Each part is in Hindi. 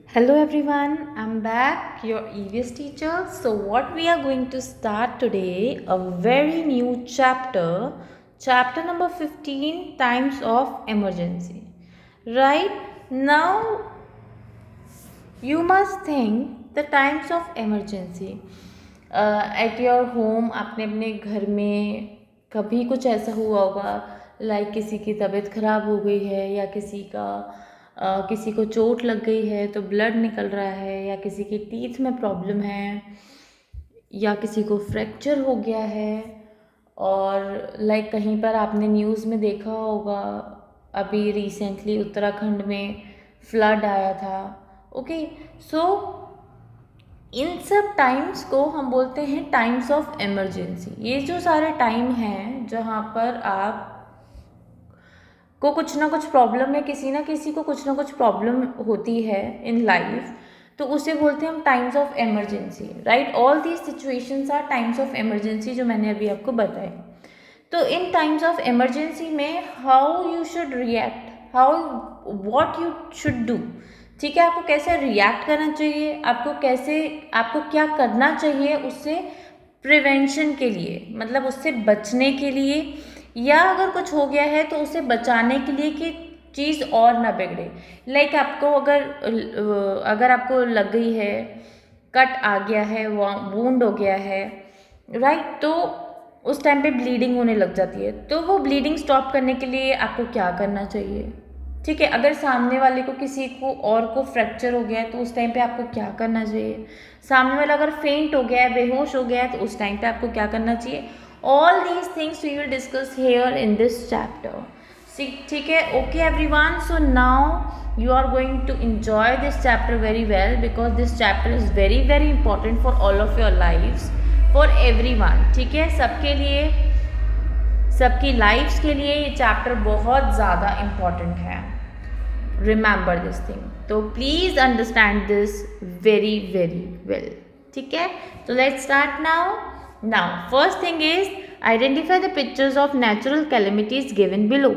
Hello everyone, I'm back, your EVS teacher. So, what we are going to start today, a very new chapter, chapter number 15 Times of Emergency. Right now, you must think the times of emergency. At your home, आपने अपने घर में कभी कुछ ऐसा हुआ होगा, लाइक किसी की तबीयत खराब हो गई है या किसी को चोट लग गई है तो ब्लड निकल रहा है, या किसी की टीथ में प्रॉब्लम है, या किसी को फ्रैक्चर हो गया है, और लाइक कहीं पर आपने न्यूज़ में देखा होगा, अभी रिसेंटली उत्तराखंड में फ्लड आया था। ओके, सो इन सब टाइम्स को हम बोलते हैं टाइम्स ऑफ इमरजेंसी। ये जो सारे टाइम हैं जहाँ पर आप को कुछ ना कुछ प्रॉब्लम है, किसी ना किसी को कुछ ना कुछ प्रॉब्लम होती है इन लाइफ, तो उसे बोलते हैं हम times of emergency. Right, all these situations are times of emergency जो मैंने अभी आपको बताए। तो इन टाइम्स ऑफ इमरजेंसी में how you should react, what you should do. ठीक है, आपको कैसे रिएक्ट करना चाहिए, आपको क्या करना चाहिए उससे प्रिवेंशन के लिए, मतलब उससे बचने के लिए, या अगर कुछ हो गया है तो उसे बचाने के लिए कि चीज़ और ना बिगड़े। लाइक आपको अगर आपको लग गई है, कट आ गया है, वूंड हो गया है, राइट, तो उस टाइम पे ब्लीडिंग होने लग जाती है, तो वो ब्लीडिंग स्टॉप करने के लिए आपको क्या करना चाहिए। ठीक है, अगर सामने वाले को किसी को और को फ्रैक्चर हो गया है तो उस टाइम पे आपको क्या करना चाहिए। सामने वाला अगर फेंट हो गया है, बेहोश हो गया है, तो उस टाइम पे आपको क्या करना चाहिए। All these things we will discuss here in this chapter. ठीक है, okay everyone, so now you are going to enjoy this chapter very well because this chapter is very very important for all of your lives, for everyone। ठीक है, सबके लिए, सबकी लाइफ्स के लिए ये चैप्टर बहुत ज़्यादा इम्पॉर्टेंट है। रिमेंबर दिस थिंग, तो please understand this very very well. ठीक है, तो let's start now first thing is identify the pictures of natural calamities given below.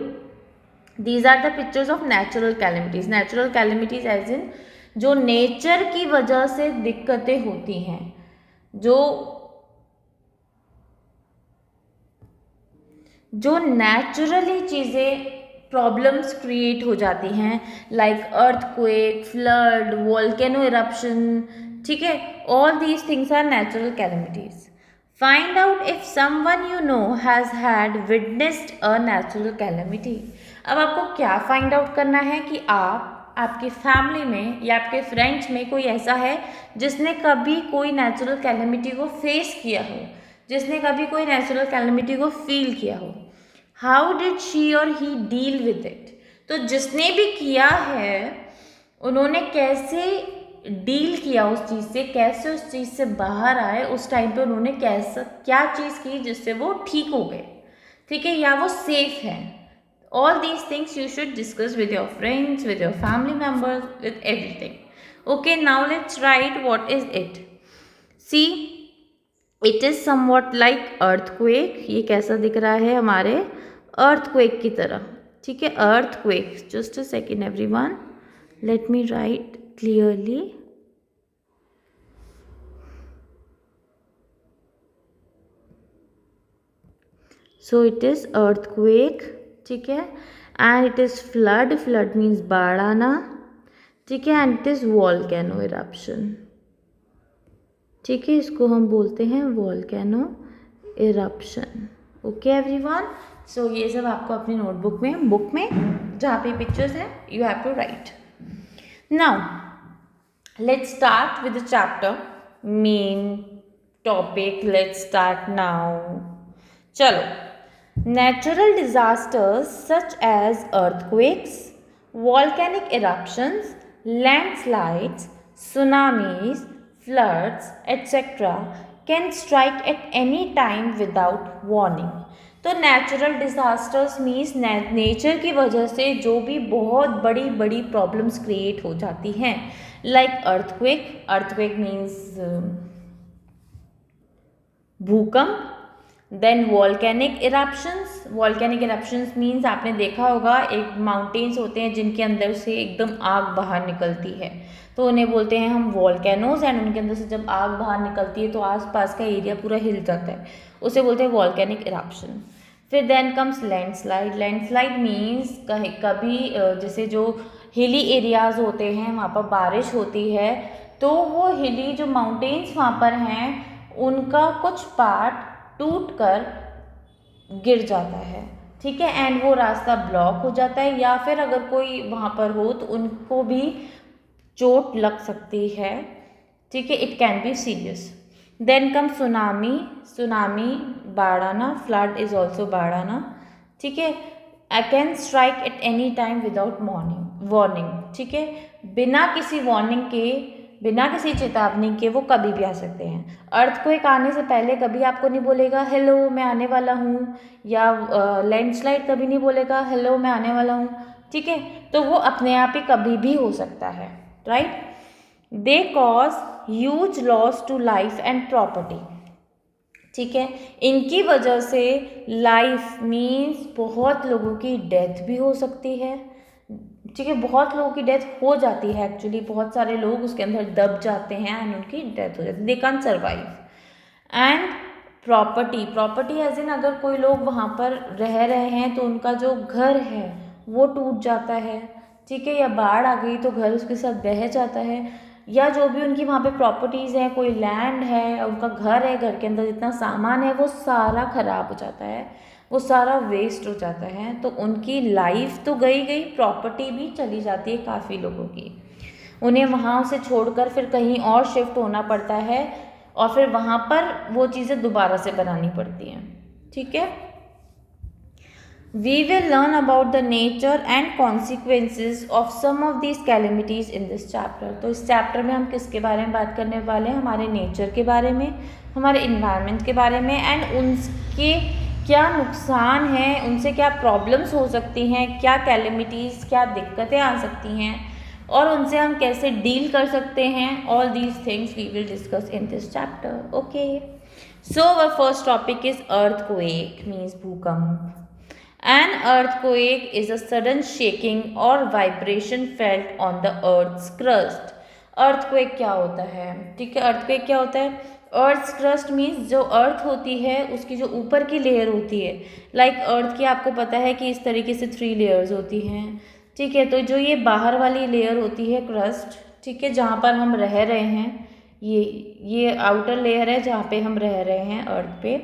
These are the pictures of natural calamities. Natural calamities as in जो नेचर की वजह से दिक्कतें होती हैं, जो नेचुरली चीज़ें प्रॉब्लम्स क्रिएट हो जाती हैं, like earthquake, flood, volcano eruption. ठीक है, all these things are natural calamities. Find out if someone you know has had witnessed a natural calamity. अब आपको क्या फाइंड आउट करना है कि आपकी फैमिली में या आपके फ्रेंड्स में कोई ऐसा है जिसने कभी कोई नेचुरल कैलेमिटी को फेस किया हो, जिसने कभी कोई नेचुरल कैलेमिटी को फील किया हो। हाउ डिड शी और ही डील विद इट। तो जिसने भी किया है उन्होंने कैसे डील किया उस चीज़ से, कैसे उस चीज़ से बाहर आए, उस टाइम पे उन्होंने क्या चीज़ की जिससे वो ठीक हो गए। ठीक है, या वो सेफ है। All these things you should discuss with your friends, with your family members, with everything. Okay, now let's write what is it. See, it is somewhat like earthquake. ये कैसा दिख रहा है हमारे अर्थक्वेक की तरह। ठीक है, earthquake. Just a second everyone, let me right clearly. So it is earthquake. ठीक है, and it is flood. Flood means बाढ़ आना। ठीक है, and it is volcano eruption. ठीक है, इसको हम बोलते हैं वॉल्केनो इरप्शन। ओके एवरीवन, सो ये सब आपको अपनी नोटबुक में, बुक में जहाँ पे पिक्चर्स हैं, you have to write. Now let's start with the chapter main topic. Let's start now. चलो, natural disasters such as earthquakes, volcanic eruptions, landslides, tsunamis, floods, etc. can strike at any time without warning। तो नेचुरल डिजास्टर्स मीन्स नेचर की वजह से जो भी बहुत बड़ी बड़ी प्रॉब्लम्स क्रिएट हो जाती हैं, लाइक अर्थक्वेक। अर्थक्वेक मीन्स भूकंप। Then volcanic eruptions. Volcanic eruptions means आपने देखा होगा एक माउंटेन्स होते हैं जिनके अंदर से एकदम आग बाहर निकलती है, तो उन्हें बोलते हैं हम वॉल्केनोज। एंड उनके अंदर से जब आग बाहर निकलती है तो आसपास का एरिया पूरा हिल जाता है, उसे बोलते हैं वॉल्केनिक इरप्शन। फिर then comes landslide. Landslide means कभी जैसे जो हिली एरियाज़ होते हैं वहाँ पर बारिश होती है, तो वो हिली जो माउंटेन्स वहाँ पर हैं उनका कुछ पार्ट टूट कर गिर जाता है, ठीक है, एंड वो रास्ता ब्लॉक हो जाता है, या फिर अगर कोई वहाँ पर हो तो उनको भी चोट लग सकती है, ठीक है, it can be serious. Then come tsunami. Tsunami बाढ़ आना, फ्लड इज ऑल्सो बाढ़ आना, ठीक है, I can strike at any time without warning, ठीक है, बिना किसी वार्निंग के, बिना किसी चेतावनी के वो कभी भी आ सकते हैं। अर्थक्वेक आने से पहले कभी आपको नहीं बोलेगा हेलो मैं आने वाला हूँ, या लैंडस्लाइड कभी नहीं बोलेगा हेलो मैं आने वाला हूँ, ठीक है, तो वो अपने आप ही कभी भी हो सकता है, right. They cause huge loss to life and property, ठीक है, इनकी वजह से लाइफ मीन्स बहुत लोगों की डेथ भी हो सकती है, ठीक है, बहुत लोगों की डेथ हो जाती है एक्चुअली, बहुत सारे लोग उसके अंदर दब जाते हैं एंड उनकी डेथ हो जाती है, they can survive. And property as in अगर कोई लोग वहाँ पर रह रहे हैं तो उनका जो घर है वो टूट जाता है, ठीक है, या बाढ़ आ गई तो घर उसके साथ बह जाता है, या जो भी उनकी वहाँ पे प्रॉपर्टीज़ हैं, कोई लैंड है, उनका घर है, घर के अंदर जितना सामान है वो सारा ख़राब हो जाता है, वो सारा वेस्ट हो जाता है, तो उनकी लाइफ तो गई, प्रॉपर्टी भी चली जाती है काफ़ी लोगों की, उन्हें वहाँ से छोड़कर फिर कहीं और शिफ्ट होना पड़ता है और फिर वहाँ पर वो चीज़ें दोबारा से बनानी पड़ती हैं, ठीक है। We will learn about the nature and consequences of some of these calamities in this chapter। तो इस चैप्टर में हम किसके बारे में बात करने वाले हैं, हमारे नेचर के बारे में, हमारे इन्वायरमेंट के बारे में, एंड उनके क्या नुकसान हैं, उनसे क्या प्रॉब्लम्स हो सकती हैं, क्या कैलेमिटीज़, क्या दिक्कतें आ सकती हैं और उनसे हम कैसे डील कर सकते हैं। All these things we will discuss in this chapter. Okay, so our first topic is earthquake means भूकंप। An earthquake is a sudden shaking or vibration felt on the earth's crust। earthquake क्या होता है, ठीक है, earthquake क्या होता है, earth's crust means जो earth होती है उसकी जो ऊपर की लेयर होती है, like earth की आपको पता है कि इस तरीके से 3 layers होती हैं, ठीक है, तो जो ये बाहर वाली लेयर होती है crust, ठीक है, जहाँ पर हम रह रहे हैं, ये आउटर लेयर है जहाँ पे हम रह रहे हैं अर्थ पे,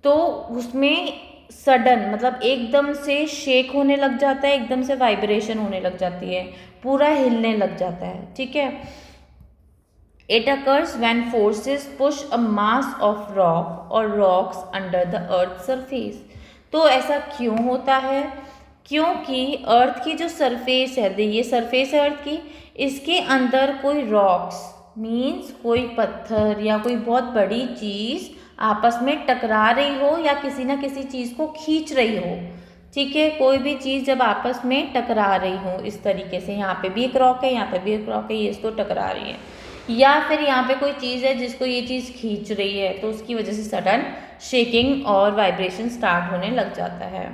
तो उसमें सडन मतलब एकदम से शेक होने लग जाता है, एकदम से वाइब्रेशन होने लग जाती है, पूरा हिलने लग जाता है, ठीक है। It occurs when forces push a mass of rock और rocks under the earth surface. तो ऐसा क्यों होता है, क्योंकि अर्थ की जो सरफेस है, ये सरफेस है अर्थ की, इसके अंदर कोई रॉक्स मीन्स कोई पत्थर या कोई बहुत बड़ी चीज़ आपस में टकरा रही हो या किसी ना किसी चीज़ को खींच रही हो, ठीक है, कोई भी चीज़ जब आपस में टकरा रही हो इस तरीके से, यहाँ पे भी एक रॉक है, यहाँ पे भी एक रॉक है, ये इसको टकरा रही है, या फिर यहाँ पे कोई चीज़ है जिसको ये चीज़ खींच रही है, तो उसकी वजह से सडन शेकिंग और वाइब्रेशन स्टार्ट होने लग जाता है।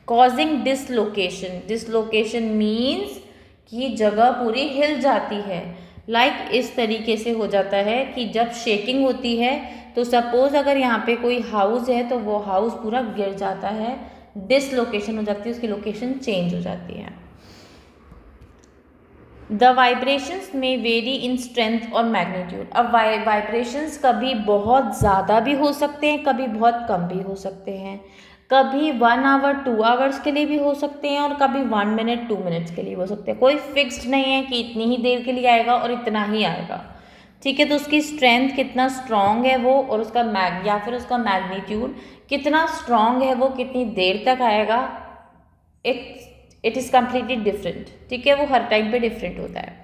Causing dislocation. डिसलोकेशन मीन्स कि जगह पूरी हिल जाती है, लाइक इस तरीके से हो जाता है कि जब शेकिंग होती है तो सपोज अगर यहाँ पे कोई हाउस है तो वो हाउस पूरा गिर जाता है, डिसलोकेशन हो जाती है, उसकी लोकेशन चेंज हो जाती है। द वाइब्रेशंस में वेरी इन स्ट्रेंथ और मैग्नीट्यूड। अब वाइब्रेशंस कभी बहुत ज़्यादा भी हो सकते हैं, कभी बहुत कम भी हो सकते हैं, कभी 1 आवर 2 आवर्स के लिए भी हो सकते हैं और कभी 1 मिनट 2 मिनट्स के लिए हो सकते हैं, कोई फिक्स्ड नहीं है कि इतनी ही देर के लिए आएगा और इतना ही आएगा, ठीक है, तो उसकी स्ट्रेंथ कितना स्ट्रॉन्ग है वो, और उसका या फिर उसका मैग्नीट्यूड कितना स्ट्रॉन्ग है वो, कितनी देर तक आएगा, इट इज़ कम्प्लीटली डिफरेंट, ठीक है, वो हर टाइम पे डिफरेंट होता है।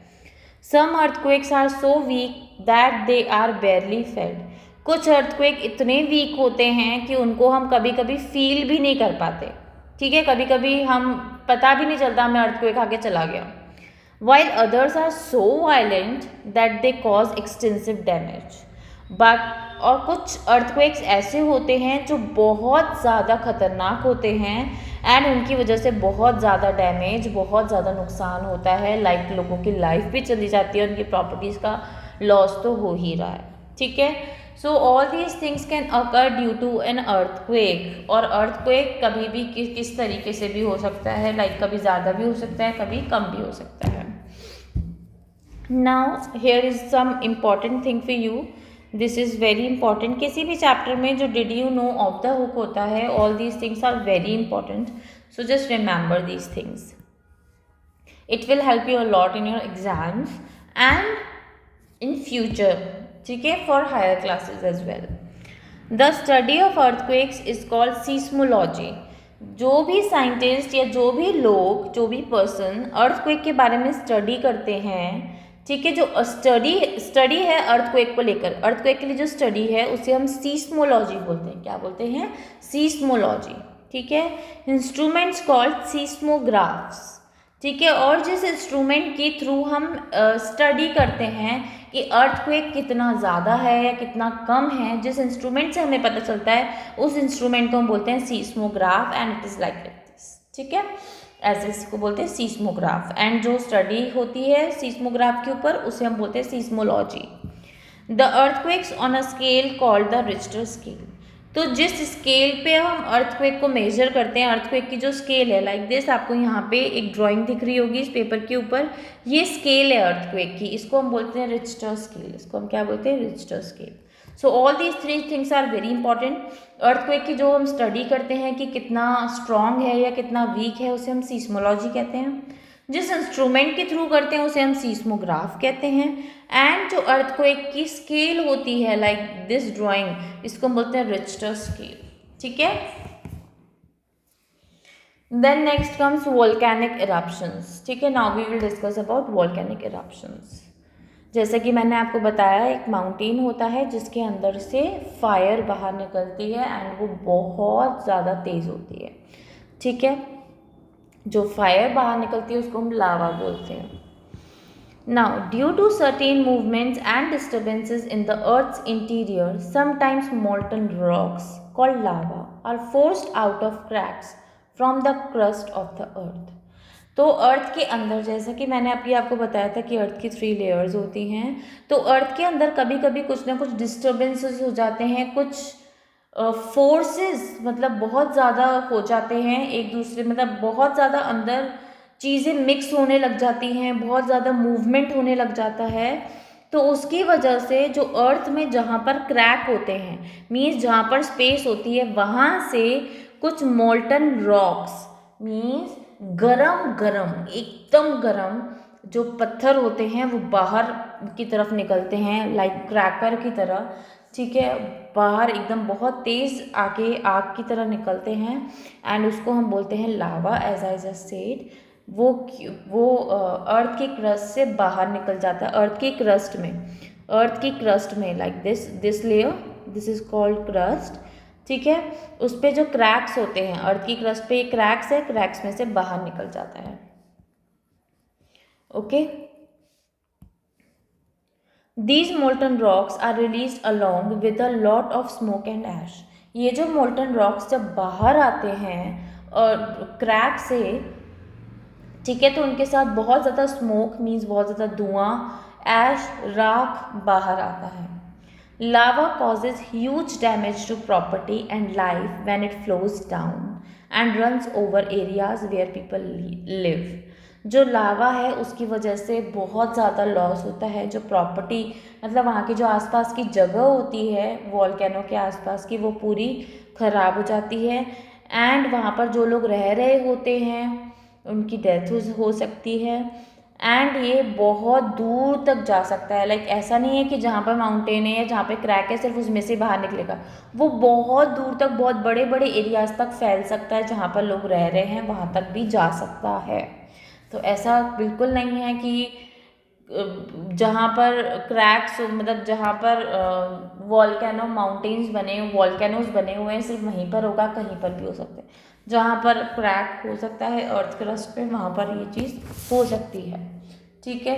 Some earthquakes are so weak that they are barely felt. कुछ अर्थक्वेक इतने वीक होते हैं कि उनको हम कभी कभी फील भी नहीं कर पाते, ठीक है, कभी कभी हम पता भी नहीं चलता हमें अर्थक्वेक आके चला गया। while others are so violent that they cause extensive damage। और कुछ अर्थक्वेक्स ऐसे होते हैं जो बहुत ज़्यादा खतरनाक होते हैं एंड उनकी वजह से बहुत ज़्यादा डैमेज, बहुत ज़्यादा नुकसान होता है, लाइक लोगों की लाइफ भी चली जाती है, उनकी प्रॉपर्टीज़ का लॉस तो हो ही रहा है, ठीक है। So all these things can occur due to an earthquake, और अर्थक्वेक कभी भी किस तरीके से भी हो सकता है, लाइक कभी ज़्यादा भी हो सकता है, कभी कम भी हो सकता है। Now here is some important thing for you, this is very important. किसी भी चैप्टर में जो did you know of the hook होता है, all these things are very important, so just remember these things, it will help you a lot in your exams and in future, ठीक है, for higher classes as well. The study of earthquakes is called seismology. जो भी साइंटिस्ट या जो भी लोग, जो भी पर्सन अर्थक्वेक के बारे में स्टडी करते हैं, ठीक है, जो स्टडी है अर्थक्वेक को लेकर, अर्थक्वेक के लिए जो स्टडी है उसे हम सीस्मोलॉजी बोलते हैं। क्या बोलते हैं? सीस्मोलॉजी, ठीक है। इंस्ट्रूमेंट्स कॉल्ड सीस्मोग्राफ्स, ठीक है। और जिस इंस्ट्रूमेंट के थ्रू हम स्टडी करते हैं कि अर्थक्वेक कितना ज़्यादा है या कितना कम है, जिस इंस्ट्रूमेंट से हमें पता चलता है, उस इंस्ट्रूमेंट को हम बोलते हैं seismograph and it is like this, ठीक है। ऐसे इसको बोलते हैं सीस्मोग्राफ, एंड जो स्टडी होती है सीस्मोग्राफ के ऊपर उसे हम बोलते हैं seismology. The earthquakes on a scale called the Richter scale. तो जिस स्केल पे हम अर्थक्वेक को मेजर करते हैं, अर्थक्वेक की जो स्केल है, लाइक दिस, आपको यहाँ पे एक ड्राइंग दिख रही होगी इस पेपर के ऊपर, ये स्केल है अर्थक्वेक की, इसको हम बोलते हैं रिक्टर स्केल। इसको हम क्या बोलते हैं? Richter scale. So all these three things are very important. Earthquake की जो हम स्टडी करते हैं कि कितना स्ट्रॉन्ग है या कितना वीक है, उसे हम सीस्मोलॉजी कहते हैं। जिस इंस्ट्रूमेंट के थ्रू करते हैं उसे हम सीस्मोग्राफ कहते हैं। एंड जो अर्थक्वेक की स्केल होती है, लाइक दिस ड्राइंग, इसको हम बोलते हैं रिक्टर स्केल, ठीक है। Then next comes volcanic eruptions, ठीक है। Now we will discuss about volcanic eruptions. जैसे कि मैंने आपको बताया, एक माउंटेन होता है जिसके अंदर से फायर बाहर निकलती है एंड वो बहुत ज़्यादा तेज़ होती है, ठीक है। जो फायर बाहर निकलती है उसको हम लावा बोलते हैं। Now, due to certain movements and disturbances in the Earth's interior, sometimes molten rocks called lava are forced out of cracks from the crust of the Earth. तो अर्थ के अंदर, जैसा कि मैंने अभी आपको बताया था कि अर्थ की 3 लेयर्स होती हैं, तो अर्थ के अंदर कभी कभी कुछ ना कुछ डिस्टर्बेंसेस हो जाते हैं, कुछ फोर्सेस मतलब बहुत ज़्यादा हो जाते हैं एक दूसरे, मतलब बहुत ज़्यादा अंदर चीज़ें मिक्स होने लग जाती हैं, बहुत ज़्यादा मूवमेंट होने लग जाता है। तो उसकी वजह से जो अर्थ में जहाँ पर क्रैक होते हैं, मीन्स जहाँ पर स्पेस होती है, वहाँ से कुछ मोल्टन रॉक्स, मीन्स गरम गरम, एकदम गरम जो पत्थर होते हैं वो बाहर की तरफ निकलते हैं, लाइक क्रैकर की तरह, ठीक है। बाहर एकदम बहुत तेज़ आके आग की तरह निकलते हैं एंड उसको हम बोलते हैं लावा, एज आई जस्ट सेड। वो अर्थ की क्रस्ट से बाहर निकल जाता है, अर्थ की क्रस्ट में like this layer, this is called crust, ठीक है। उस पे जो क्रैक्स होते हैं, अर्थ की क्रस्ट पे क्रैक्स है, क्रैक्स में से बाहर निकल जाता है, okay. These molten rocks are released along with a lot of smoke and ash. ये जो molten rocks जब बाहर आते हैं और क्रैक से, ठीक है, तो उनके साथ बहुत ज़्यादा स्मोक, मीन्स बहुत ज़्यादा धुआं, ऐश, राख बाहर आता है। लावा causes huge damage to property and life when it flows down and runs over areas where people live. जो लावा है उसकी वजह से बहुत ज़्यादा लॉस होता है, जो प्रॉपर्टी मतलब वहाँ की जो आसपास की जगह होती है वॉल्केनो के आसपास की, वो पूरी ख़राब हो जाती है एंड वहाँ पर जो लोग रह रहे होते हैं उनकी डेथ हो सकती है एंड ये बहुत दूर तक जा सकता है। लाइक ऐसा नहीं है कि जहाँ पर माउंटेन है या जहाँ पे क्रैक है सिर्फ उसमें से बाहर निकलेगा, वो बहुत दूर तक, बहुत बड़े बड़े एरियाज तक फैल सकता है, जहाँ पर लोग रह रहे हैं वहाँ तक भी जा सकता है। तो ऐसा बिल्कुल नहीं है कि जहाँ पर क्रैक्स, मतलब जहाँ पर वॉल्केनो माउंटेन्स बने, वॉल्केनोज बने हुए हैं, सिर्फ वहीं पर होगा, कहीं पर भी हो सकते हैं। जहाँ पर क्रैक हो सकता है अर्थ क्रस्ट पे, वहाँ पर ये चीज़ हो सकती है, ठीक है।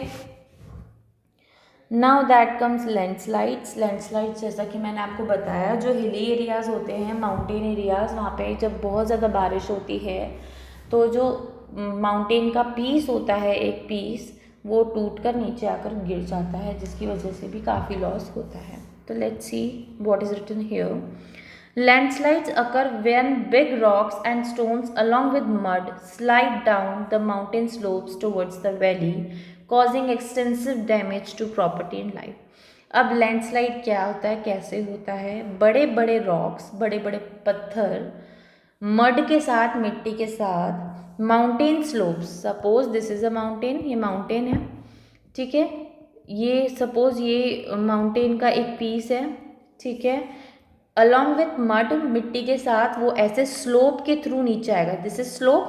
Now that comes landslides. Landslides जैसा कि मैंने आपको बताया, जो हिली एरियाज़ होते हैं, माउंटेन एरियाज़, वहाँ पे जब बहुत ज़्यादा बारिश होती है तो जो माउंटेन का पीस होता है, एक पीस, वो टूट कर नीचे आकर गिर जाता है, जिसकी वजह से भी काफ़ी लॉस होता है। तो let's see what is written here. Landslides occur when big rocks and stones along with mud slide down the mountain slopes towards the valley, causing extensive damage to property and life. अब लैंडस्लाइड क्या होता है, कैसे होता है? बड़े बड़े रॉक्स, बड़े बड़े पत्थर मड के साथ, मिट्टी के साथ, mountain slopes, suppose this is a mountain, ये माउंटेन है, ठीक है, ये सपोज ये माउंटेन का एक पीस है, ठीक है, अलॉन्ग विथ मड, मिट्टी के साथ वो ऐसे स्लोप के थ्रू नीचे आएगा, दिस इज स्लोप,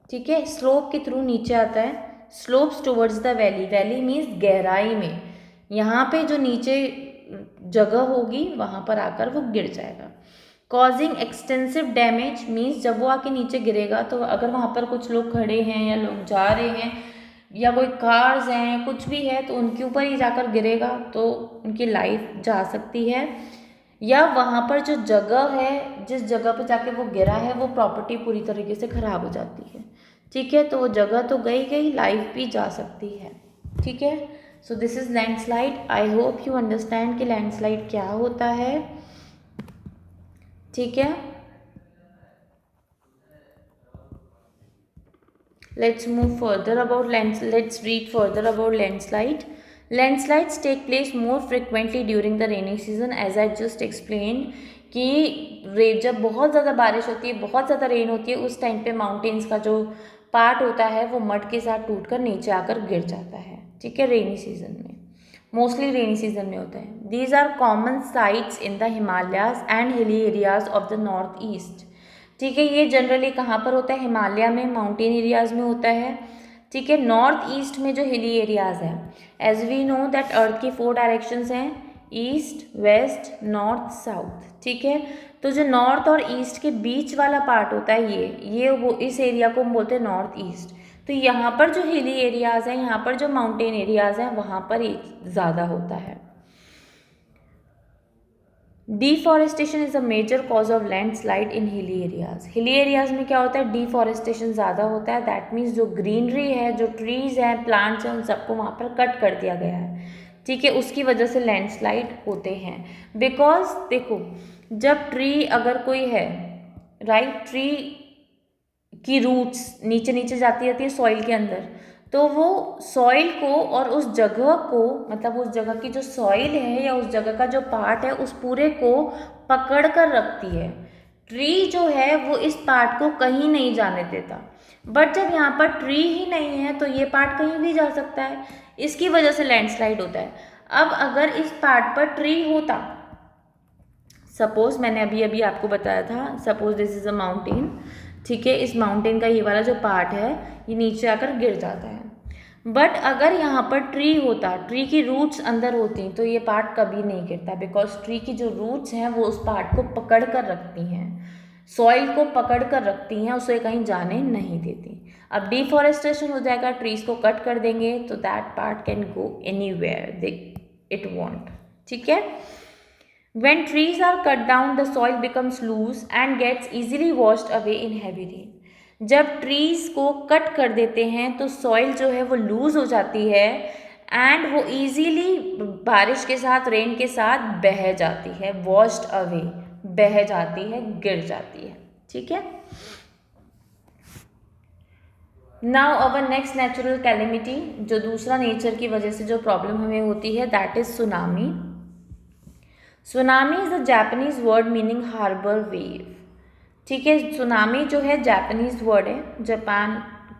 ठीक है, स्लोप के थ्रू नीचे आता है, slopes towards the valley, valley means गहराई में, यहाँ पे जो नीचे जगह होगी वहाँ पर आकर वो गिर जाएगा। कॉजिंग एक्सटेंसिव डैमेज मीन्स जब वो आके नीचे गिरेगा तो अगर वहाँ पर कुछ लोग खड़े हैं या लोग जा रहे हैं या कोई कार्स हैं, कुछ भी है, तो उनके ऊपर ही जाकर गिरेगा तो उनकी लाइफ जा सकती है, या वहाँ पर जो जगह है, जिस जगह पर जाके वो गिरा है, वो प्रॉपर्टी पूरी तरीके से ख़राब हो जाती है, ठीक है, तो वो जगह तो गई, लाइफ भी जा सकती है, ठीक है। So this is landslide. I hope you understand कि लैंडस्लाइड क्या होता है, ठीक है। Let's move further about let's read further about landslide. Landslides take place more frequently during the rainy season, as I just explained कि जब बहुत ज़्यादा बारिश होती है, बहुत ज़्यादा रेन होती है, उस टाइम पे माउंटेन्स का जो पार्ट होता है वो मड के साथ टूटकर नीचे आकर गिर जाता है, ठीक है, रेनी सीजन में, मोस्टली रेनी सीजन में होता है। These are common sites in the Himalayas and hilly areas of the north east, ठीक है, ये जनरली कहाँ पर होता है, हिमालय में, माउंटेन एरियाज़ में होता है, ठीक है, नॉर्थ ईस्ट में जो हिली एरियाज़ हैं, as we know that earth की 4 डायरेक्शंस हैं, ईस्ट, वेस्ट, नॉर्थ, साउथ, ठीक है, तो जो नॉर्थ और ईस्ट के बीच वाला पार्ट होता है ये वो इस एरिया को हम बोलते हैं नॉर्थ ईस्ट। तो यहाँ पर जो हिली एरियाज़ हैं, यहाँ पर जो माउंटेन एरियाज़ हैं, वहाँ पर ज़्यादा होता है। Deforestation is a major cause of landslide in hilly areas. Hilly areas में क्या होता है, डिफॉरेस्टेशन ज़्यादा होता है, दैट मीन्स जो ग्रीनरी है, जो ट्रीज़ हैं, प्लांट्स हैं, उन सबको वहाँ पर कट कर दिया गया है, ठीक है, उसकी वजह से लैंडस्लाइड होते हैं। बिकॉज देखो, जब ट्री अगर कोई है, राइट, ट्री की रूट्स नीचे नीचे जाती रहती है सॉइल के अंदर, तो वो सॉइल को और उस जगह को, मतलब उस जगह की जो सॉइल है या उस जगह का जो पार्ट है, उस पूरे को पकड़ कर रखती है। ट्री जो है वो इस पार्ट को कहीं नहीं जाने देता, बट जब यहाँ पर ट्री ही नहीं है तो ये पार्ट कहीं भी जा सकता है, इसकी वजह से लैंडस्लाइड होता है। अब अगर इस पार्ट पर ट्री होता, सपोज मैंने अभी अभी आपको बताया था, suppose this is a mountain, ठीक है, इस माउंटेन का ये वाला जो पार्ट है ये नीचे आकर गिर जाता है, बट अगर यहाँ पर ट्री होता, ट्री की रूट्स अंदर होती, तो ये पार्ट कभी नहीं गिरता, बिकॉज ट्री की जो रूट्स हैं वो उस पार्ट को पकड़ कर रखती हैं, सॉइल को पकड़ कर रखती हैं, उसे कहीं जाने नहीं देती। अब डिफॉरेस्टेशन हो जाएगा, ट्रीज को कट कर देंगे, तो that part can go anywhere it want, ठीक है। When trees are cut down, the soil becomes loose and gets easily washed away in heavy rain. जब ट्रीज को कट कर देते हैं तो सॉइल जो है वो लूज हो जाती है एंड वो इजीली बारिश के साथ, रेन के साथ बह जाती है, वॉश्ड अवे, बह जाती है, गिर जाती है, ठीक है। Now our next natural calamity, जो दूसरा नेचर की वजह से जो प्रॉब्लम हमें होती है, that is tsunami. Tsunami is a Japanese word meaning harbour wave, ठीक है, सुनामी जो है जापानीज़ वर्ड है, जापान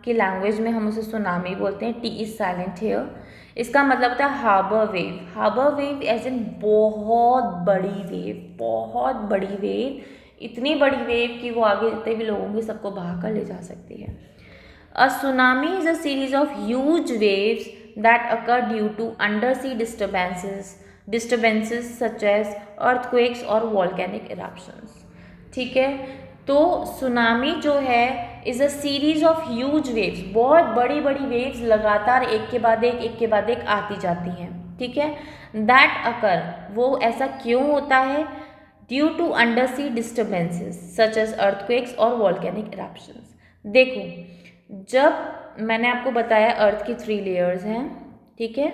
की लैंग्वेज में हम उसे सुनामी बोलते हैं, टी इज साइलेंट हियर, इसका मतलब होता है harbour wave. Harbour wave as in बहुत बड़ी वेव, बहुत बड़ी वेव, इतनी बड़ी वेव कि वो आगे जितने भी लोग होंगे सबको बहा कर ले जा सकती है। A tsunami is a series of huge waves that occur due to undersea disturbances such as earthquakes और वॉल्केनिक इरप्शंस, ठीक है। तो सुनामी जो है is a series of huge waves, बहुत बड़ी बड़ी वेव्स लगातार एक के बाद एक के बाद एक आती जाती हैं, ठीक है। दैट अकर, वो ऐसा क्यों होता है? Due to under sea disturbances such as earthquakes और वॉल्केनिक इरप्शंस। देखो, जब मैंने आपको बताया अर्थ की 3 लेयर्स हैं, ठीक है।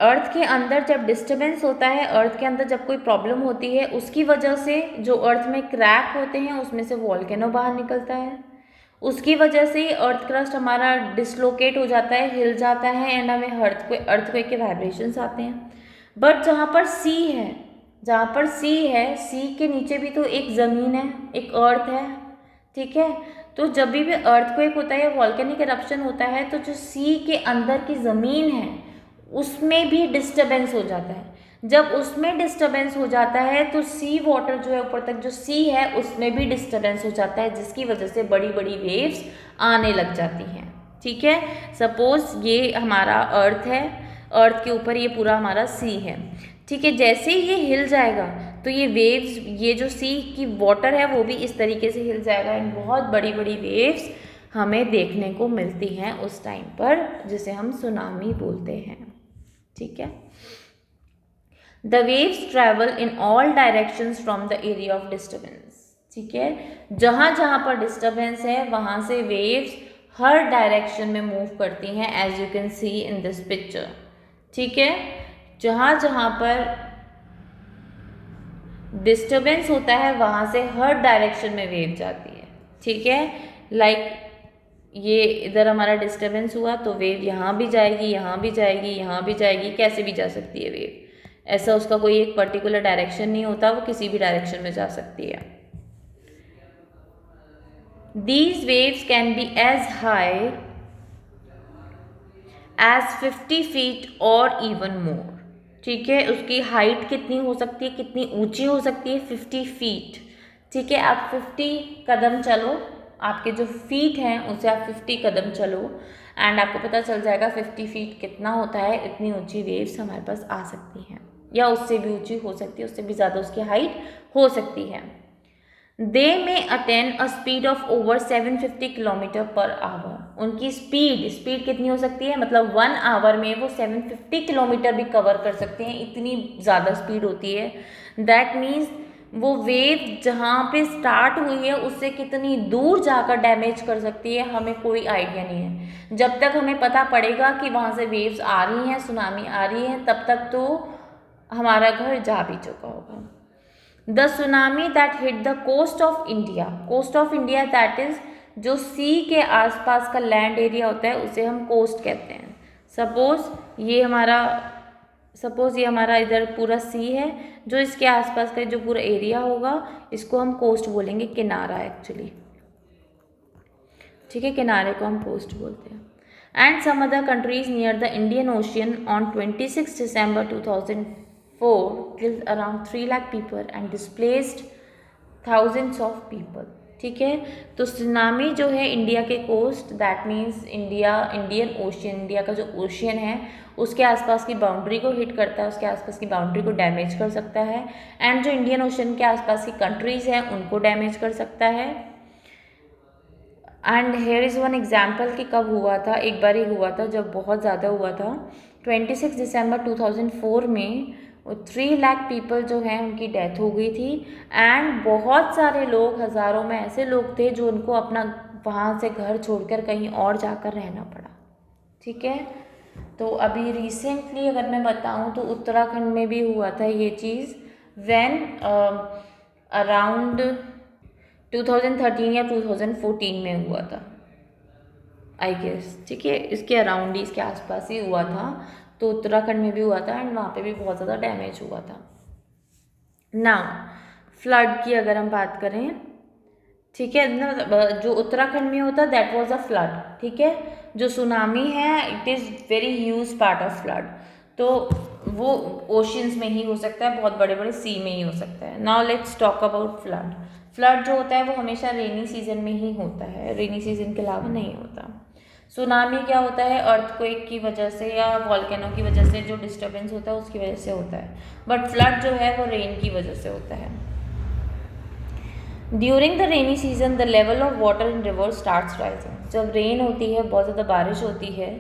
अर्थ के अंदर जब डिस्टर्बेंस होता है, अर्थ के अंदर जब कोई प्रॉब्लम होती है, उसकी वजह से जो अर्थ में क्रैक होते हैं उसमें से वॉल्केनो बाहर निकलता है। उसकी वजह से ही अर्थ क्रस्ट हमारा डिसलोकेट हो जाता है, हिल जाता है एंड हमें अर्थक्वेक के वाइब्रेशंस आते हैं। बट जहाँ पर सी है, जहाँ पर सी है, सी के नीचे भी तो एक ज़मीन है, एक अर्थ है, ठीक है। तो जब भी अर्थक्वेक होता है या वॉल्केनिक इरप्शन होता है तो जो सी के अंदर की ज़मीन है उसमें भी डिस्टर्बेंस हो जाता है। जब उसमें डिस्टर्बेंस हो जाता है तो सी वाटर जो है, ऊपर तक जो सी है उसमें भी डिस्टर्बेंस हो जाता है, जिसकी वजह से बड़ी बड़ी वेव्स आने लग जाती हैं, ठीक है। सपोज ये हमारा अर्थ है, अर्थ के ऊपर ये पूरा हमारा सी है, ठीक है। जैसे ही ये हिल जाएगा तो ये वेव्स, ये जो सी की वाटर है वो भी इस तरीके से हिल जाएगा एंड बहुत बड़ी बड़ी वेव्स हमें देखने को मिलती हैं उस टाइम पर, जिसे हम सुनामी बोलते हैं, ठीक है। The waves travel in all directions from the area of disturbance, ठीक है। जहाँ जहाँ पर डिस्टर्बेंस है वहाँ से वेव्स हर डायरेक्शन में मूव करती हैं, as you can see in this picture, ठीक है। जहाँ जहाँ पर डिस्टर्बेंस होता है वहाँ से हर डायरेक्शन में वेव जाती है, ठीक है। लाइक ये इधर हमारा डिस्टर्बेंस हुआ तो वेव यहाँ भी जाएगी, यहाँ भी जाएगी, यहाँ भी जाएगी, कैसे भी जा सकती है वेव। ऐसा उसका कोई एक पर्टिकुलर डायरेक्शन नहीं होता, वो किसी भी डायरेक्शन में जा सकती है। These waves can be as high as 50 feet or even more, ठीक है। उसकी हाइट कितनी हो सकती है, कितनी ऊंची हो सकती है? 50 फीट, ठीक है। आप 50 कदम चलो, आपके जो फीट हैं उससे आप 50 कदम चलो एंड आपको पता चल जाएगा 50 फीट कितना होता है। इतनी ऊंची वेव्स हमारे पास आ सकती हैं, या उससे भी ऊंची हो सकती है, उससे भी ज़्यादा उसकी हाइट हो सकती है। दे में attain a speed of over 750 kilometre per hour. उनकी स्पीड कितनी हो सकती है? मतलब 1 आवर में वो 750 किलोमीटर भी कवर कर सकते हैं, इतनी ज़्यादा स्पीड होती है। दैट मीन्स वो वेव जहाँ पे स्टार्ट हुई है उससे कितनी दूर जाकर डैमेज कर सकती है, हमें कोई आइडिया नहीं है। जब तक हमें पता पड़ेगा कि वहाँ से वेव्स आ रही हैं, सुनामी आ रही है, तब तक तो हमारा घर जा भी चुका होगा। The tsunami that hit the coast of India, coast of India that is जो सी के आसपास का लैंड एरिया होता है उसे हम कोस्ट कहते हैं। सपोज ये हमारा इधर पूरा सी है, जो इसके आसपास का जो पूरा एरिया होगा इसको हम कोस्ट बोलेंगे, किनारा एक्चुअली, ठीक है। किनारे को हम कोस्ट बोलते हैं। And some other countries near the Indian Ocean on 26 December 2004 killed around 3 lakh people and displaced thousands of people, ठीक है। तो सुनामी जो है इंडिया के coast, that means Indian Ocean, India का जो ओशियन है उसके आसपास की बाउंड्री को हिट करता है, उसके आसपास की बाउंड्री को डैमेज कर सकता है एंड जो इंडियन ओशियन के आसपास की कंट्रीज़ हैं उनको डैमेज कर सकता है। And here is one example कि कब हुआ था, एक बार ही हुआ था जब बहुत ज़्यादा हुआ था। 26 December 2004 में 3 लाख पीपल जो हैं उनकी डेथ हो गई थी एंड बहुत सारे लोग, हज़ारों में ऐसे लोग थे जो उनको अपना वहाँ से घर छोड़कर कहीं और जाकर रहना पड़ा, ठीक है। तो अभी रिसेंटली अगर मैं बताऊँ तो उत्तराखंड में भी हुआ था ये चीज़, व्हेन अराउंड 2013 या 2014 में हुआ था आई गेस, ठीक है। इसके अराउंड ही, इसके आसपास ही हुआ था, तो उत्तराखंड में भी हुआ था एंड वहाँ पे भी बहुत ज़्यादा डैमेज हुआ था। नाउ फ्लड की अगर हम बात करें, ठीक है ना, जो उत्तराखंड में होता दैट वाज अ फ्लड, ठीक है। जो सुनामी है it is very huge part of flood, तो वो ओशियंस में ही हो सकता है, बहुत बड़े बड़े सी में ही हो सकता है। Now let's talk about flood. Flood जो होता है वो हमेशा रेनी सीजन में ही होता है, रेनी सीजन के अलावा नहीं होता। सुनामी क्या होता है? अर्थक्वेक की वजह से या वॉल्केनो की वजह से जो डिस्टर्बेंस होता है उसकी वजह से होता है, बट फ्लड जो है वो रेन की वजह से होता है। During the rainy season the level of water in river starts rising. जब रेन होती है, बहुत ज़्यादा बारिश होती है,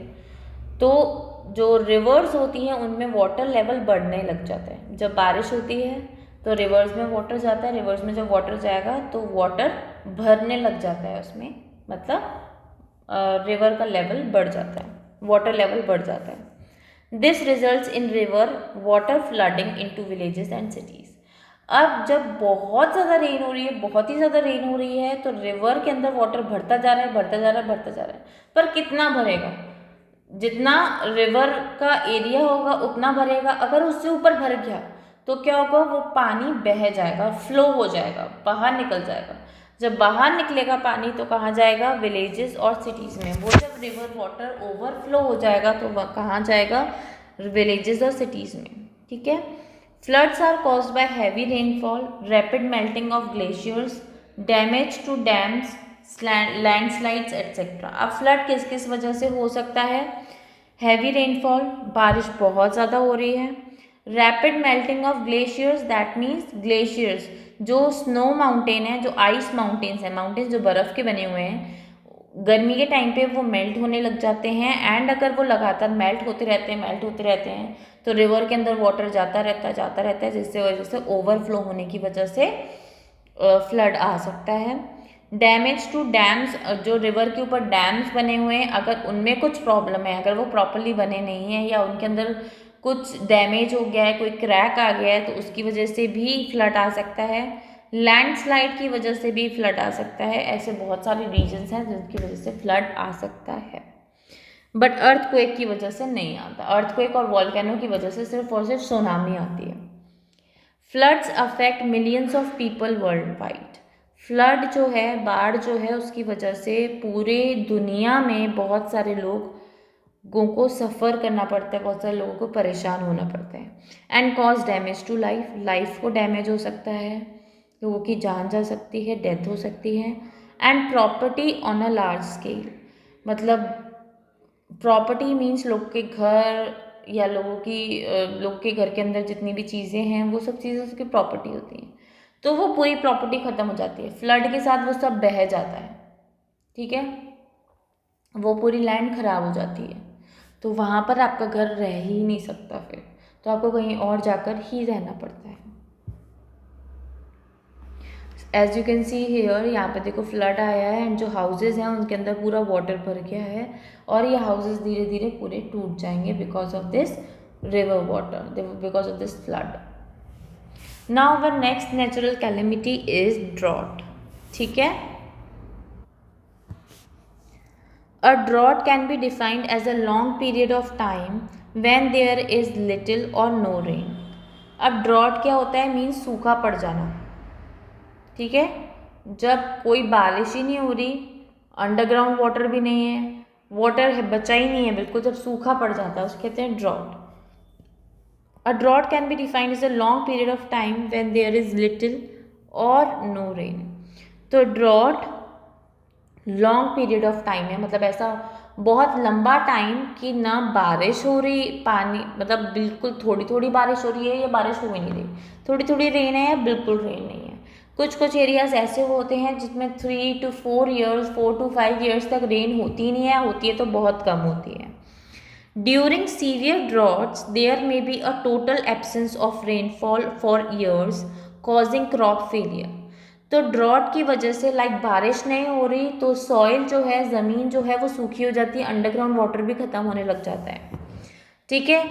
तो जो रिवर्स होती हैं उनमें वाटर लेवल बढ़ने लग जाता है। जब बारिश होती है तो रिवर्स में वाटर जाता है, रिवर्स में जब वाटर जाएगा तो वाटर भरने लग जाता है उसमें, मतलब रिवर का लेवल बढ़ जाता है, वाटर लेवल बढ़ जाता है। This results in river water flooding into villages and cities. अब जब बहुत ज़्यादा रेन हो रही है, बहुत ही ज़्यादा रेन हो रही है, तो रिवर के अंदर वाटर भरता जा रहा है, भरता जा रहा है, भरता जा रहा है, पर कितना भरेगा? जितना रिवर का एरिया होगा उतना भरेगा। अगर उससे ऊपर भर गया तो क्या होगा, वो पानी बह जाएगा, फ्लो हो जाएगा, बाहर निकल जाएगा। जब बाहर निकलेगा पानी तो कहाँ जाएगा? विलेजेस और सिटीज़ में। वो जब रिवर वाटर ओवरफ्लो हो जाएगा तो वह कहाँ जाएगा? विलेजेस और सिटीज़ में। ठीक है। Floods are caused by heavy rainfall, rapid melting of glaciers, damage to dams, landslides etcetera. अब फ्लड किस किस वजह से हो सकता है? हैवी रेनफॉल, बारिश बहुत ज़्यादा हो रही है। Rapid melting of glaciers, that means glaciers जो स्नो माउंटेन है, जो आइस माउंटेन्स हैं, माउंटेन्स जो बर्फ़ के बने हुए हैं, गर्मी के टाइम पे वो मेल्ट होने लग जाते हैं। एंड अगर वो लगातार मेल्ट होते रहते हैं, मेल्ट होते रहते हैं, तो रिवर के अंदर वाटर जाता रहता है, जिससे वजह से ओवरफ्लो होने की वजह से फ्लड आ सकता है। डैमेज टू डैम्स, जो रिवर के ऊपर डैम्स बने हुए हैं, अगर उनमें कुछ प्रॉब्लम है, अगर वो प्रॉपरली बने नहीं हैं या उनके अंदर कुछ डैमेज हो गया है, कोई क्रैक आ गया है, तो उसकी वजह से भी फ्लड आ सकता है। लैंडस्लाइड की वजह से भी फ्लड आ सकता है। ऐसे बहुत सारे रीजन्स हैं जिनकी वजह से फ्लड आ सकता है, बट अर्थक्वेक की वजह से नहीं आता। अर्थक्वेक और वॉल्केनो की वजह से सिर्फ और सिर्फ सुनामी आती है। Floods affect millions of people world wide. Flood जो है, बाढ़ जो है, उसकी वजह से पूरे दुनिया में बहुत सारे लोगों को सफ़र करना पड़ता है, बहुत सारे लोगों को परेशान होना पड़ता है। And cause damage to life, life को डैमेज हो सकता है, लोगों की जान जा सकती है, डेथ हो सकती है। And property on a large scale, मतलब प्रॉपर्टी मीन्स लोग के घर या लोगों के घर के अंदर जितनी भी चीज़ें हैं वो सब चीज़ें उसकी प्रॉपर्टी होती हैं, तो वो पूरी प्रॉपर्टी ख़त्म हो जाती है। फ्लड के साथ वो सब बह जाता है। ठीक है, वो पूरी लैंड ख़राब हो जाती है, तो वहाँ पर आपका घर रह ही नहीं सकता फिर, तो आपको कहीं और जाकर ही रहना पड़ता है। As you can see here, यहाँ पे देखो फ्लड आया है एंड जो हाउसेज हैं उनके अंदर पूरा वाटर भर गया है और ये हाउसेज धीरे धीरे पूरे टूट जाएंगे because of this river water, because of this flood. Now our next natural calamity is drought. ठीक है, a drought can be defined as a long period of time when there is little और नो रेन। अब ड्रॉट क्या होता है? मीन्स सूखा पड़ जाना। ठीक है, जब कोई बारिश ही नहीं हो रही, अंडरग्राउंड वाटर भी नहीं है, वाटर है बचा ही नहीं है बिल्कुल, जब सूखा पड़ जाता है उसको कहते हैं drought. A drought can be defined as a long period of time when there is little और नो रेन। तो drought long period of time है, मतलब ऐसा बहुत लंबा टाइम कि ना बारिश हो रही, पानी मतलब बिल्कुल थोड़ी थोड़ी बारिश हो रही है या बारिश हो ही नहीं रही, थोड़ी थोड़ी रेन है या बिल्कुल रेन नहीं है। कुछ एरियाज ऐसे होते हैं जिसमें 3 to 4 ईयर्स, 4 to 5 ईयर्स तक रेन होती ही नहीं है, होती है तो बहुत कम होती है। During severe droughts there may be a total absence of rainfall for years causing crop failure. तो ड्रॉट की वजह से बारिश नहीं हो रही तो सॉइल जो है, ज़मीन जो है वो सूखी हो जाती है, अंडरग्राउंड वाटर भी ख़त्म होने लग जाता है। ठीक है,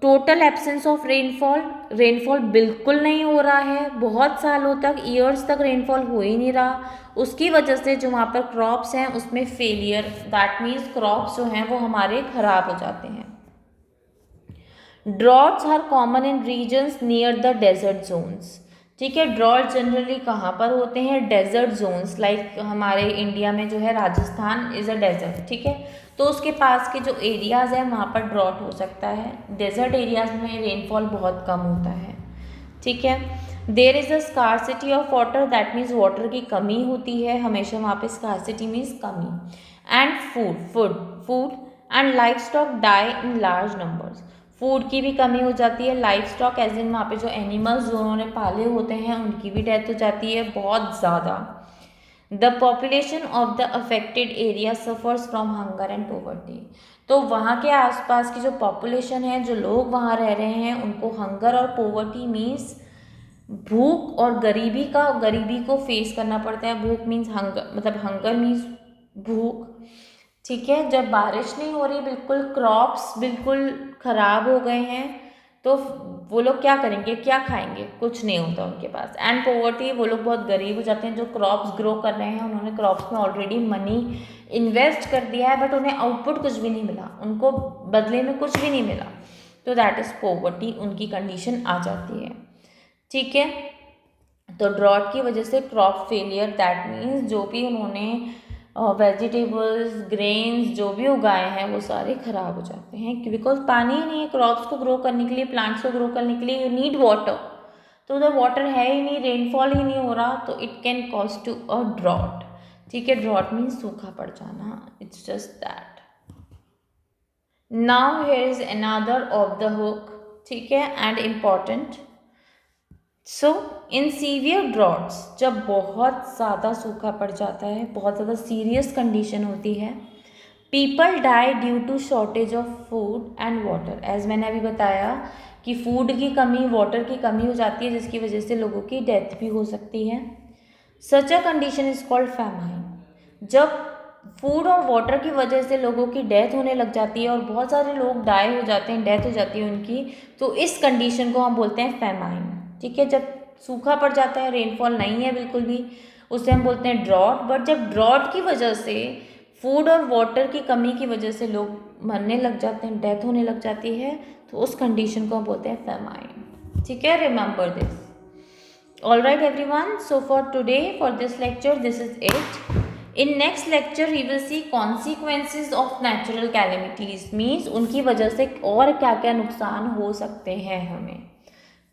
total absence of rainfall, rainfall बिल्कुल नहीं हो रहा है, बहुत सालों तक, ईयर्स तक रेनफॉल हो ही नहीं रहा, उसकी वजह से जो वहाँ पर क्रॉप्स हैं उसमें फेलियर, दैट मीन्स क्रॉप्स जो हैं वो हमारे ख़राब हो जाते हैं। Droughts are common in regions near the desert zones. ठीक है, ड्रॉट जनरली कहाँ पर होते हैं? डेजर्ट जोन्स, लाइक हमारे इंडिया में जो है राजस्थान इज़ अ डेजर्ट। ठीक है, तो उसके पास के जो एरियाज़ हैं वहाँ पर ड्रॉट हो सकता है। डेजर्ट एरियाज़ में रेनफॉल बहुत कम होता है। ठीक है, there is a scarcity of water, that means water की कमी होती है हमेशा वहाँ पे, स्कार्सिटी मीन्स कमी। And food and life stock die in large numbers, food की भी कमी हो जाती है। लाइफ स्टॉक एज इन वहाँ पे जो एनिमल्स जो उन्होंने पाले होते हैं उनकी भी डेथ हो जाती है बहुत ज़्यादा। The population of the affected area suffers from hunger and poverty. तो वहाँ के आसपास की जो पॉपुलेशन है, जो लोग वहाँ रह रहे हैं, उनको हंगर और पॉवर्टी मीन्स भूख और गरीबी को फेस करना पड़ता है। भूख मीन्स हंगर, मतलब हंगर मीन्स भूख, ठीक है। जब बारिश नहीं हो रही, बिल्कुल क्रॉप्स बिल्कुल ख़राब हो गए हैं, तो वो लोग क्या करेंगे, क्या खाएंगे, कुछ नहीं होता उनके पास। एंड पॉवर्टी, वो लोग बहुत गरीब हो जाते हैं। जो क्रॉप्स ग्रो कर रहे हैं, उन्होंने क्रॉप्स में ऑलरेडी मनी इन्वेस्ट कर दिया है, बट उन्हें आउटपुट कुछ भी नहीं मिला, उनको बदले में कुछ भी नहीं मिला, तो दैट इज़ पॉवर्टी, उनकी कंडीशन आ जाती है, ठीक है। तो ड्रॉट की वजह से क्रॉप फेलियर, दैट मीन्स जो भी उन्होंने वेजिटेबल्स, ग्रेन्स जो भी उगाए हैं वो सारे ख़राब हो जाते हैं, बिकॉज पानी ही नहीं है क्रॉप्स को ग्रो करने के लिए, प्लांट्स को ग्रो करने के लिए यू नीड वाटर। तो उधर वाटर है ही नहीं, रेनफॉल ही नहीं हो रहा, तो it can cause to a drought, ठीक है। ड्रॉट मीन्स सूखा पड़ जाना, it's just that. Now here is another of the hook, ठीक है, and important. So in severe droughts, जब बहुत ज़्यादा सूखा पड़ जाता है, बहुत ज़्यादा सीरियस कंडीशन होती है, people die due to shortage of food and water. As मैंने अभी बताया कि फूड की कमी, वाटर की कमी हो जाती है, जिसकी वजह से लोगों की डेथ भी हो सकती है। Such a condition is called famine. जब फूड और वाटर की वजह से लोगों की डेथ होने लग जाती है और बहुत सारे लोग डाई हो जाते हैं, डेथ हो जाती है उनकी, तो इस कंडीशन को हम बोलते हैं फैमाइन, ठीक है। जब सूखा पड़ जाता है, रेनफॉल नहीं है बिल्कुल भी, उसे हम बोलते हैं ड्रॉट। बट जब ड्रॉट की वजह से, फूड और वाटर की कमी की वजह से लोग मरने लग जाते हैं, डेथ होने लग जाती है, तो उस कंडीशन को हम बोलते हैं फैमाइन, ठीक है। Remember this. Alright everyone, so for today, for this lecture, this is it. In next lecture we will see consequences of natural calamities, means उनकी वजह से और क्या क्या नुकसान हो सकते हैं हमें।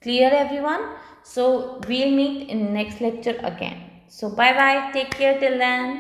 Clear everyone? So we'll meet in next lecture again. So bye bye, take care till then.